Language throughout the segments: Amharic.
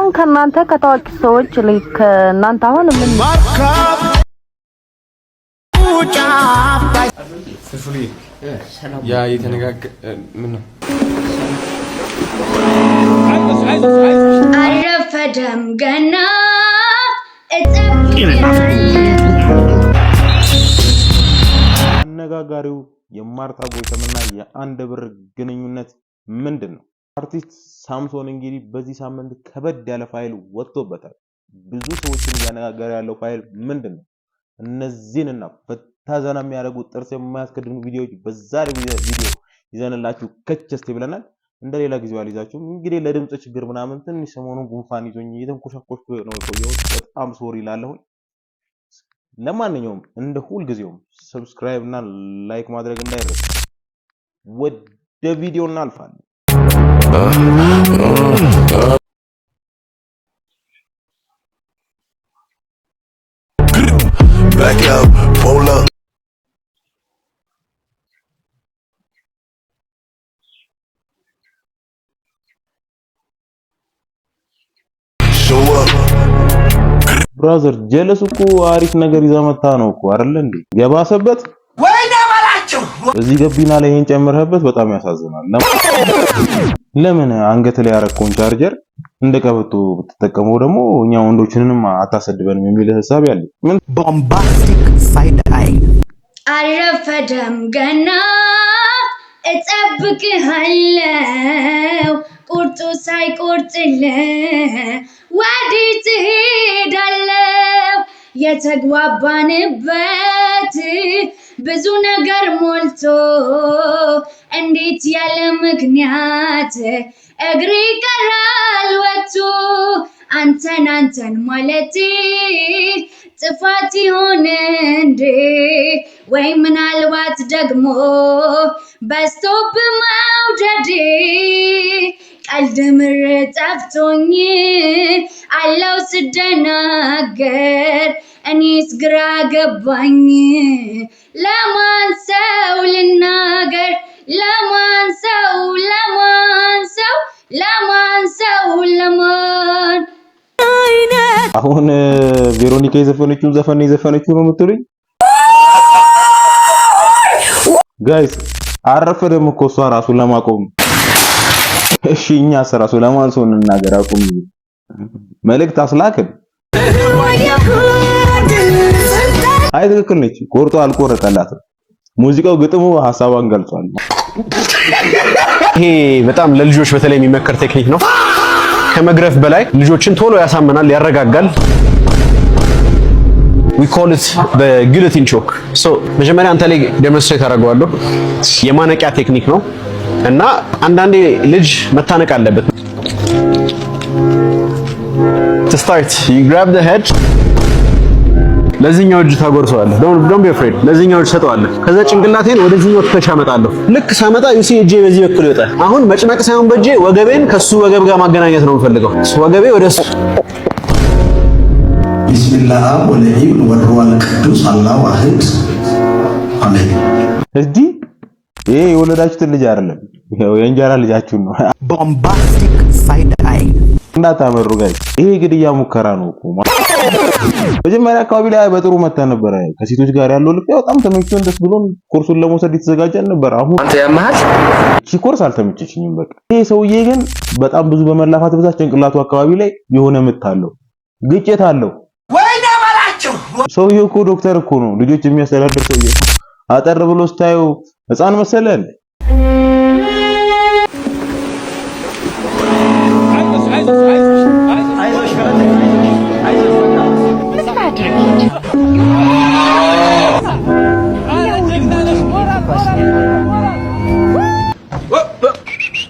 አሁን ከናንተ ከታዋቂ ሰዎች ላይ ከናንተ አሁን ምን ፍፍሪ ያ የተነጋገ ምን ነው አረፈደም ገና አነጋጋሪው የማርታ ጎይተምና የአንድ ብር ግንኙነት ምንድነው? አርቲስት ሳምሶን እንግዲህ በዚህ ሳምንት ከበድ ያለ ፋይል ወጥቶበታል። ብዙ ሰዎችን ያነጋገረ ያለው ፋይል ምንድነው? እነዚህንና ፈታዘና የሚያደርጉ ጥርስ የማያስከድኑ ቪዲዮዎች በዛሬ ቪዲዮ ይዘንላችሁ ከቸስት ብለናል። እንደሌላ ጊዜው አልይዛችሁም። እንግዲህ ለድምጽ ችግር ምናምን ትንሽ ሰሞኑን ጉንፋን ይዞኝ እየተንኮሻኮሽኩ ነው የቆየሁት። በጣም ሶሪ ላለሁ። ለማንኛውም እንደ ሁል ጊዜውም ሰብስክራይብ እና ላይክ ማድረግ እንዳይረሳ። ወደ ቪዲዮ እናልፋለን። Back up, pull up. Show up. ብራዘር ጀለስ እኮ አሪፍ ነገር ይዛ መጣ ነው እኮ አይደል እንዴ? የባሰበት ወይኔ ባላችሁ እዚህ ገቢና ላይ ይሄን ጨምረህበት በጣም ያሳዝናል። ለምን አንገት ላይ ያረከውን ቻርጀር እንደ ቀበቶ ብትጠቀመው ደግሞ እኛ ወንዶችንንም አታሰድበንም የሚል ሐሳብ ያለ ምን ቦምባስቲክ ሳይድ አይ አረፈደም ገና እጠብቅሃለሁ ቁርጡ ሳይቆርጥልህ ወዴት ትሄዳለህ? የተግባባንበት ብዙ ነገር ሞልቶ እንዴት ያለ ምክንያት እግሬ ቀራል ወጥቶ አንተን ማለቴ ጥፋት ይሆን እንዴ? ወይ ምናልባት ደግሞ በስቶብ መውደዴ ቀልድ ምር ጠፍቶኝ አለው ስደናገር እኔስ ግራ ገባኝ። ለማን ሰው ልናገር? ለማን አሁን ቬሮኒካ የዘፈነችው ዘፈን ነው የምትሉኝ? ጋይስ አረፈደም እኮ እሷ ራሱን ለማቆም። እሺ እኛስ ራሱ ለማን ሰው እንናገር? አቁም መልእክት አስላክን። አይ ትክክል ነች። ቆርጦ አልቆረጠላትም። ሙዚቃው ግጥሙ ሐሳቧን ገልጿል። ይሄ በጣም ለልጆች በተለይ የሚመከር ቴክኒክ ነው። ከመግረፍ በላይ ልጆችን ቶሎ ያሳምናል፣ ያረጋጋል። we call it the guillotine choke so መጀመሪያ አንተ ላይ ዴሞንስትሬት አደርገዋለሁ። የማነቂያ ቴክኒክ ነው እና አንዳንዴ ልጅ መታነቅ አለበት። to start you grab the head ለዚህኛው እጅ ታጎርሰዋለህ። don't be afraid ለዚህኛው እጅ ሰጠዋለህ። ከዛ ጭንቅላቴን ወደዚህኛው ትከሻ አመጣለሁ። ልክ ሳመጣ ዩሲ እጄ በዚህ በኩል ይወጣል። አሁን መጭመቅ ሳይሆን በእጄ ወገቤን ከሱ ወገብ ጋር ማገናኘት ነው የምፈልገው። ወገቤ ወደሱ ቢስሚላህ ወለኢብን ወሩል ቅዱስ አላሁ አህድ አሜን። እስቲ ይሄ የወለዳችሁት ልጅ አይደለም፣ የእንጀራ ልጃችሁ ነው። ቦምባስቲክ ሳይድ አይ እንዳታመሩ ጋይስ። ይሄ ግድያ ሙከራ ነው እኮ መጀመሪያ አካባቢ ላይ በጥሩ መታ ነበር። ከሴቶች ጋር ያለው ልክ በጣም ተመችቶን ደስ ብሎን ኮርሱን ለመውሰድ የተዘጋጀን ነበር። አሁን አንተ ያማሃል እቺ ኮርስ አልተመቸችኝም በቃ። ይሄ ሰውዬ ግን በጣም ብዙ በመላፋት ብዛት ጭንቅላቱ አካባቢ ላይ የሆነ ምት አለው፣ ግጭት አለው። ወይኔ ባላችሁ ሰውዬው እኮ ዶክተር እኮ ነው፣ ልጆች የሚያስተዳድር ሰውዬ። አጠር ብሎ ስታየው ህፃን መሰለን።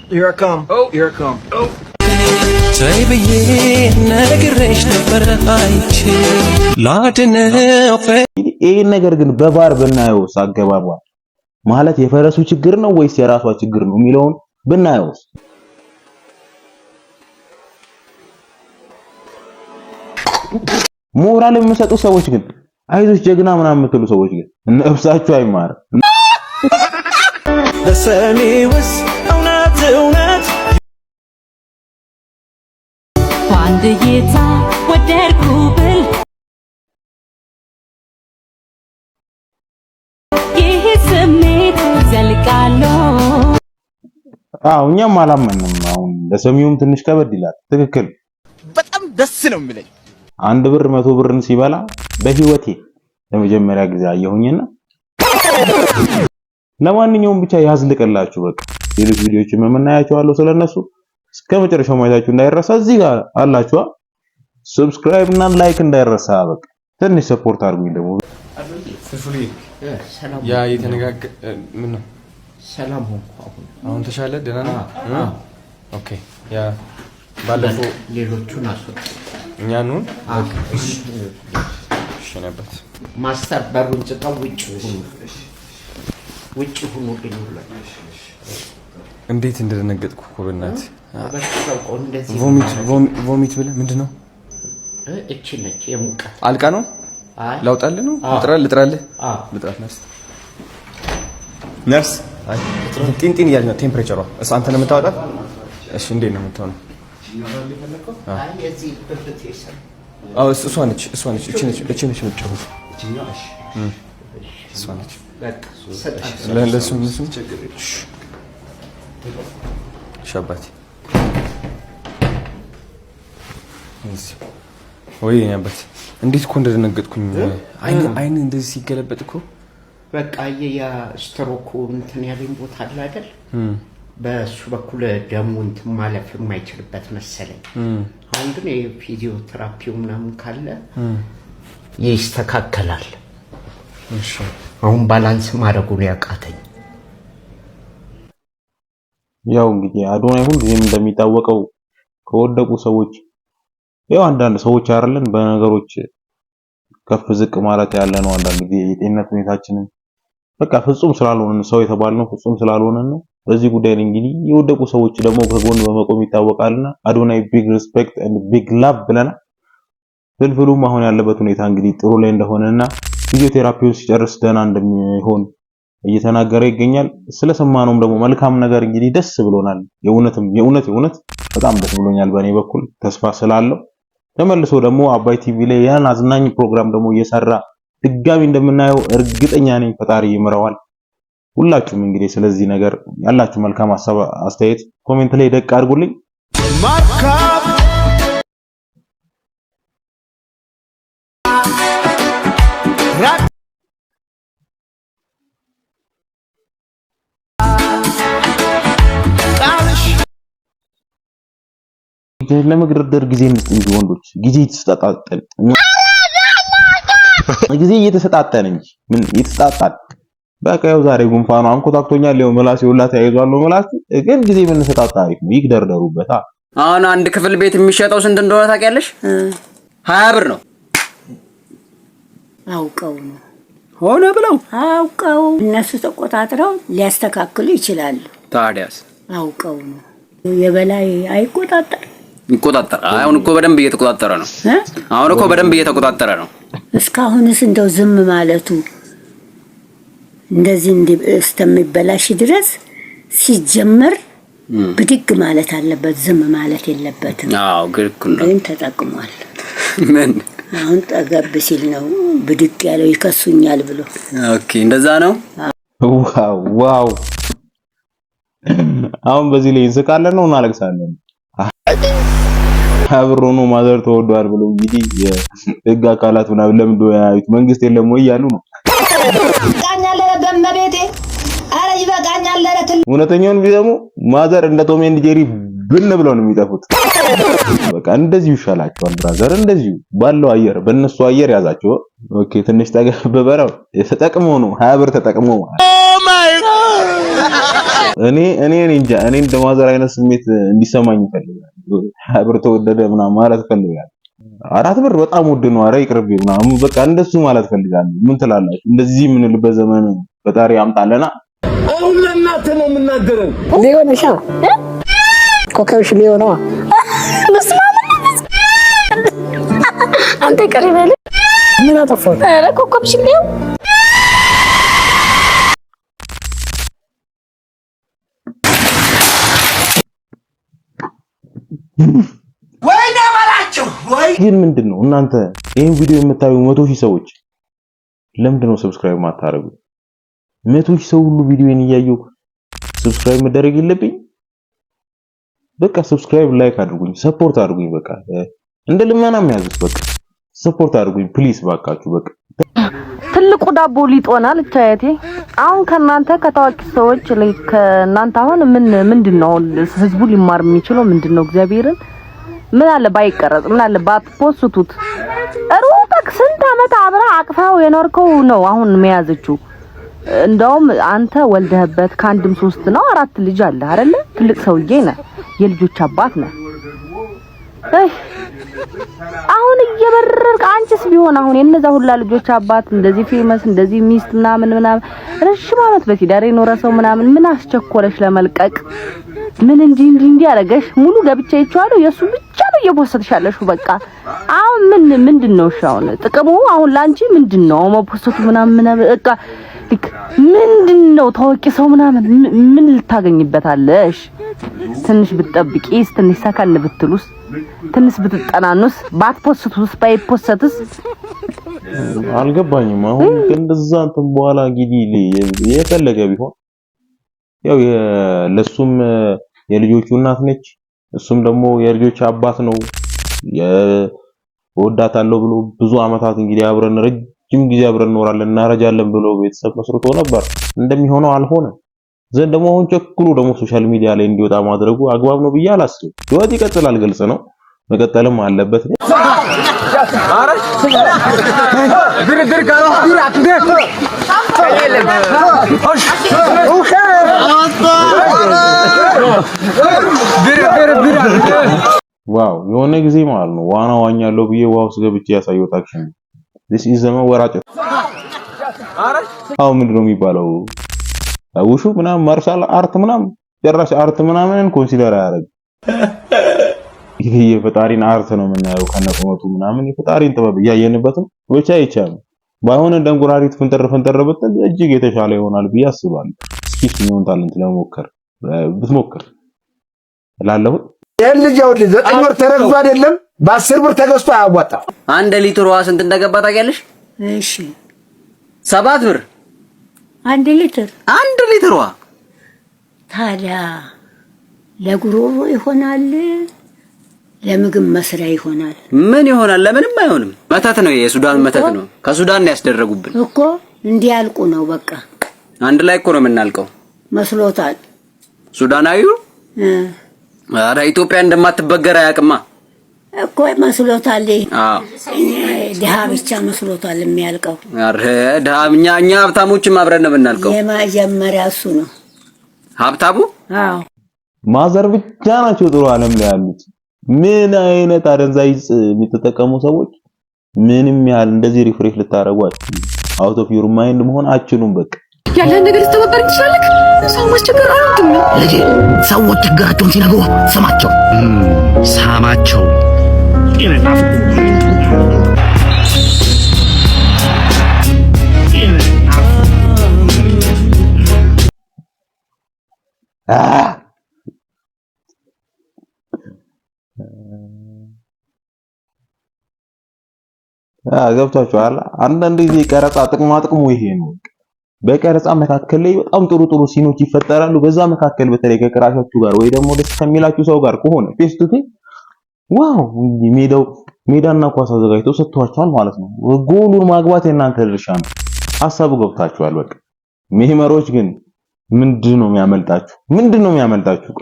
Here I come. Oh, here I come. Oh. ተይብዬ ነግሬሽ ነበር አይቼ ላድነው። ይሄን ነገር ግን በባር ብናየውስ አገባቧ ማለት የፈረሱ ችግር ነው ወይስ የራሷ ችግር ነው የሚለውን ብናየውስ? ሞራል የሚሰጡ ሰዎች ግን አይዞሽ ጀግና ምናምን የምትሉ ሰዎች ግን ነፍሳችሁ አይማርም። ለሰሚውስ እውነት ባንድ እይታ ወደድኩ ብል ይህ ስሜት ዘልቃለሁ እኛም አላመንም አሁን ለሰሚውም ትንሽ ከበድ ይላል ትክክል በጣም ደስ ነው የሚለኝ 1 ብር 100 ብርን ሲበላ በህይወቴ ለመጀመሪያ ጊዜ አየሁኝና ለማንኛውም ብቻ ያዝልቀላችሁ በቃ ሌሎች ቪዲዮዎችን መመናያቸው አለው ስለነሱ እስከመጨረሻው ማየታችሁ እንዳይረሳ እዚህ ጋር አላችሁ ሰብስክራይብ እና ላይክ እንዳይረሳ በቃ ትንሽ ሰፖርት አድርጉኝ ደግሞ ፍርፍሪ ያ የተነጋገ ምን ነው ሰላም ሆንኩ አሁን ተሻለ ደህና ነው ኦኬ ያ ባለፈው ሌሎቹን አስወጥ እኛኑ ሽነበት ማስተር በሩን ጽጣው ውጭ ሁኑ እንዴት እንደደነገጥኩ እኮ በእናት ቮሚት ብለ ምንድነው እቺ ነች የሙቀ አልቃ ነው ላውጣልህ ነው ልጥራልህ ነርስ አይ ጢንጢን እያለች ነው ቴምፕሬቸሯ እሱ አንተ ነው የምታወጣት እሺ እንዴት ነው የምትሆነው አይ እዚህ ብርት ይሰራ እሷ ነች እቺ ነች የምትጨውት እሷ ነች በቃ ለሱም ሸባቲ ወይ ያበት እንዴት እኮ እንደደነገጥኩኝ አይን እንደዚህ ሲገለበጥ እኮ በቃ ያ ስትሮክ እንትን ያለኝ ቦታ አለ አይደል በሱ በኩል ደሙ እንትን ማለፍ የማይችልበት መሰለኝ አሁን ግን የፊዚዮቴራፒው ምናምን ካለ ይስተካከላል እሺ አሁን ባላንስ ማድረጉን ያቃተኝ ያው እንግዲህ አዶናይ ሁልጊዜም እንደሚታወቀው ከወደቁ ሰዎች ያው አንዳንድ ሰዎች አይደለን በነገሮች ከፍ ዝቅ ማለት ያለ ነው አንዳንድ ጊዜ የጤንነት ሁኔታችንን በቃ ፍጹም ስላልሆነ ሰው የተባልነው ፍጹም ስላልሆነ ነው በዚህ ጉዳይ ላይ እንግዲህ የወደቁ ሰዎች ደግሞ ከጎን በመቆም ይታወቃልና አዶናይ ቢግ ሪስፔክት ኤንድ ቢግ ላቭ ብለና ፍልፍሉም አሁን ያለበት ሁኔታ እንግዲህ ጥሩ ላይ እንደሆነና ፊዚዮቴራፒውን ሲጨርስ ደህና እንደሚሆን እየተናገረ ይገኛል ስለሰማነውም ደግሞ መልካም ነገር እንግዲህ ደስ ብሎናል የእውነት በጣም ደስ ብሎኛል በእኔ በኩል ተስፋ ስላለው ተመልሶ ደግሞ አባይ ቲቪ ላይ ያን አዝናኝ ፕሮግራም ደግሞ እየሰራ ድጋሚ እንደምናየው እርግጠኛ ነኝ ፈጣሪ ይምረዋል ሁላችሁም እንግዲህ ስለዚህ ነገር ያላችሁ መልካም ሐሳብ አስተያየት ኮሜንት ላይ ደቅ አድርጉልኝ ለመግረደር ጊዜ እንስጥ እንጂ ወንዶች ጊዜ እየተሰጣጠን እንጂ ምን እየተሰጣጣን በቃ ያው ዛሬ ጉንፋኑ አንኮታክቶኛል ያው ምላስ ይውላ ተያይዟል ነው ምላስ ግን ጊዜ ምን ተሰጣጣ አሪፍ ነው ይግደርደሩበት አሁን አንድ ክፍል ቤት የሚሸጠው ስንት እንደሆነ ታውቂያለሽ 20 ብር ነው አውቀው ነው ሆነ ብለው አውቀው እነሱ ተቆጣጥረው ሊያስተካክሉ ይችላሉ ታዲያስ አውቀው ነው የበላይ ይቆጣጠር አሁን እኮ በደንብ እየተቆጣጠረ ነው አሁን እኮ በደንብ እየተቆጣጠረ ነው እስካሁንስ እንደው ዝም ማለቱ እንደዚህ እንደስተሚበላሽ ድረስ ሲጀመር ብድግ ማለት አለበት ዝም ማለት የለበትም ግን ተጠቅሟል ምን አሁን ጠገብ ሲል ነው ብድግ ያለው ይከሱኛል ብሎ ኦኬ እንደዛ ነው ዋው አሁን በዚህ ላይ እንስቃለን ነው እናለቅሳለን አብሮኑ ማዘር ተወዷል ብሎ እንግዲህ የህግ አካላት ምናምን ለምዶ ያዩት መንግስት የለም ወይ ያሉ ነው ቃኛለ በመቤቴ አረ ይበቃኛል ለረትል እውነተኛውን ቢደሙ ማዘር እንደ ቶም ኤንድ ጄሪ ብን ብለው ነው የሚጠፉት በቃ እንደዚህ ይሻላቸዋል ብራዘር እንደዚህ ባለው አየር በእነሱ አየር ያዛቸው ኦኬ ትንሽ ተገበበረው የተጠቅመው ነው 20 ብር ተጠቅመው እኔ እንጃ እኔ እንደ ማዘር አይነት ስሜት እንዲሰማኝ ይፈልጋል 20 ብር ተወደደ ምናምን ማለት ፈልጋለሁ 4 ብር በጣም ውድ ነው አረ ይቅርብ ምናምን በቃ እንደሱ ማለት ፈልጋለሁ ምን ትላላችሁ እንደዚህ ምን ልበ ዘመን ፈጣሪ ያምጣለና አሁን ለእናንተ ነው የምናገረው ሊሆንሻ ኮከብሽ ሊሆነዋ አንተ ቀሪበል ምን አጠፋው አረ ኮከብሽ ሊሆን ወይኔ በላቸው ወይ ግን ምንድነው እናንተ ይሄን ቪዲዮ የምታዩ 100,000 ሰዎች ለምንድነው ሰብስክራይብ ማታረጉ? 100,000 ሰው ሁሉ ቪዲዮን እያየው ሰብስክራይብ መደረግ የለብኝ? በቃ ሰብስክራይብ ላይክ አድርጉኝ፣ ሰፖርት አድርጉኝ። በቃ እንደ ልመና የሚያዙት በቃ ሰፖርት አድርጉኝ ፕሊስ ባካችሁ። በቃ ትልቁ ዳቦ ሊጦናል ቻየቴ። አሁን ከናንተ ከታዋቂ ሰዎች ላይ ከናንተ አሁን ምንድነው ህዝቡ ሊማር የሚችለው ምንድነው? እግዚአብሔርን ምን አለ ባይቀረጽ፣ ምን አለ ባትፖስቱት። ሩቅ ስንት አመት አብራ አቅፋው የኖርከው ነው አሁን መያዘችው። እንደውም አንተ ወልደህበት ከአንድም 3 ነው 4 ልጅ አለ አይደለ? ትልቅ ሰውዬ ነህ፣ የልጆች አባት ነህ። አሁን እየበረርክ አንቺስ ቢሆን አሁን የነዛ ሁላ ልጆች አባት እንደዚህ ፌመስ እንደዚህ ሚስት ምናምን ረጅም አመት በትዳር የኖረ ሰው ምናምን ምን አስቸኮለሽ ለመልቀቅ? ምን እንዲ ያረጋሽ? ሙሉ ገብቻ ይቻላል የሱ ብቻ ነው እየፖስተሻለሽ። በቃ አሁን ምንድነው ሻውን ጥቅሙ? አሁን ላንቺ ምንድነው መፖስተቱ ምናምን በቃ ምንድነው? ታዋቂ ሰው ምናምን ምን ልታገኝበታለሽ? ትንሽ ብትጠብቂስ፣ ትንሽ ሰከን ብትሉስ፣ ትንሽ ብትጠናኑስ፣ ባትፖስቱስ ባይፖስትስ አልገባኝም። አሁን እንደዛ እንትን በኋላ እንግዲህ የፈለገ ቢሆን ያው ለሱም የልጆቹ እናት ነች፣ እሱም ደግሞ የልጆች አባት ነው። ወዳታለሁ ብሎ ብዙ አመታት እንግዲህ አብረን ረጅም ጊዜ አብረን እንኖራለን እናረጃለን ብሎ ቤተሰብ መስርቶ ነበር። እንደሚሆነው አልሆነም። ዘንድ ደግሞ አሁን ቸኩሎ ደግሞ ሶሻል ሚዲያ ላይ እንዲወጣ ማድረጉ አግባብ ነው ብዬ አላስብም። ህይወት ይቀጥላል፣ ግልጽ ነው፣ መቀጠልም አለበት። ዋው የሆነ ጊዜ ማለት ነው ዋና ዋኛለሁ ብዬ ዋው ውስጥ ገብቼ ያሳየሁት አክሽን this is ዘመን ወራጭ። አሁን ምንድነው የሚባለው? ውሹ ምናምን ማርሻል አርት ምናምን ጭራሽ አርት ምናምን ኮንሲደር አያደርግ። ይሄ የፈጣሪን አርት ነው የምናየው ከነቁመቱ ምናምን የፈጣሪን ጥበብ እያየንበት ነው። ብቻ ይቻላል ባይሆን እንደንጉራሪት ፍንጠር ብትል እጅግ የተሻለ ይሆናል ብዬ አስባለሁ። እስኪ ነው ታለንት ለሞከር ብትሞክር እላለሁ። የልጅ ያው 9 ወር ተረግዞ አይደለም በ10 ብር ተገዝቶ አያዋጣም። 1 ሊትር ውሃ ስንት እንደገባ ታውቂያለሽ? እሺ 7 ብር 1 ሊትር 1 ሊትር ውሃ። ታዲያ ለጉሮሮ ይሆናል? ለምግብ መስሪያ ይሆናል? ምን ይሆናል? ለምንም አይሆንም። መተት ነው፣ የሱዳን መተት ነው። ከሱዳን ነው ያስደረጉብን እኮ እንዲያልቁ ነው። በቃ አንድ ላይ እኮ ነው የምናልቀው መስሎታል ሱዳናዊው። አረ ኢትዮጵያ እንደማትበገር አያውቅማ እኮ መስሎታል። አዎ ድሃ ብቻ መስሎታል የሚያልቀው። አረ ድሃ እኛ ሀብታሞችም አብረን ነው የምናልቀው። የመጀመሪያ እሱ ነው ሀብታሙ። አዎ ማዘር ብቻ ናቸው ጥሩ ዓለም ላይ ያሉት። ምን አይነት አደንዛዥ የሚተጠቀሙ ሰዎች ምንም ያህል እንደዚህ ሪፍሬሽ ልታረጓቸው አውት ኦፍ ዩር ማይንድ መሆን አችሉም። በቃ ያለን ነገር ልትተባበር ትችላለህ። ሰዎች ችግር አላውቅም። ልጄ ሰዎች ችግራቸውን ሲነግሩ ስማቸው ሳማቸው። ገብታችኋል። አንዳንድ ጊዜ ቀረጻ ጥቅሙ ይሄ ነው። በቀረጻ መካከል ላይ በጣም ጥሩ ሲኖች ይፈጠራሉ። በዛ መካከል በተለይ ከቅራሻችሁ ጋር ወይ ደግሞ ደስ ከሚላችሁ ሰው ጋር ከሆነ ፌስ ቱ ፌስ ዋው ሜዳና ኳስ አዘጋጅተው ሰጥቷቸዋል ማለት ነው። ጎሉን ማግባት የእናንተ ድርሻ ነው። ሐሳቡ ገብታችኋል። በቃ ሜመሮች ግን ምንድነው የሚያመልጣችሁ?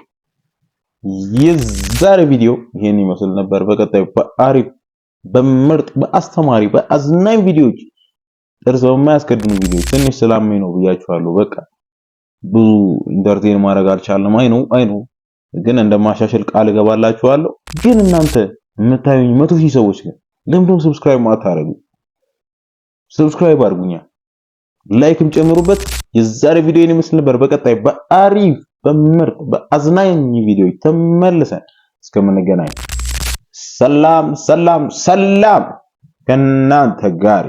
የዛሬ ቪዲዮ ይሄን ይመስል ነበር። በቀጣይ በአሪፍ በምርጥ በአስተማሪ በአዝናኝ ቪዲዮዎች ጥርስ በማያስከድኑ ቪዲዮዎች ትንሽ ስላመኝ ነው ብያችኋለሁ። በቃ ብዙ ኢንተርቴን ማድረግ አልቻለም። አይ ነው ግን እንደማሻሽል ቃል እገባላችኋለሁ። ግን እናንተ የምታዩኝ 100,000 ሰዎች ግን ለምንድነው ሰብስክራይብ ማታረጉ? ሰብስክራይብ አድርጉኛ፣ ላይክም ጨምሩበት። የዛሬ ቪዲዮ ይመስል ነበር። በቀጣይ በአሪፍ በምርጥ በአዝናኝ ቪዲዮዎች ተመልሰን እስከምንገናኝ ሰላም ከእናንተ ጋር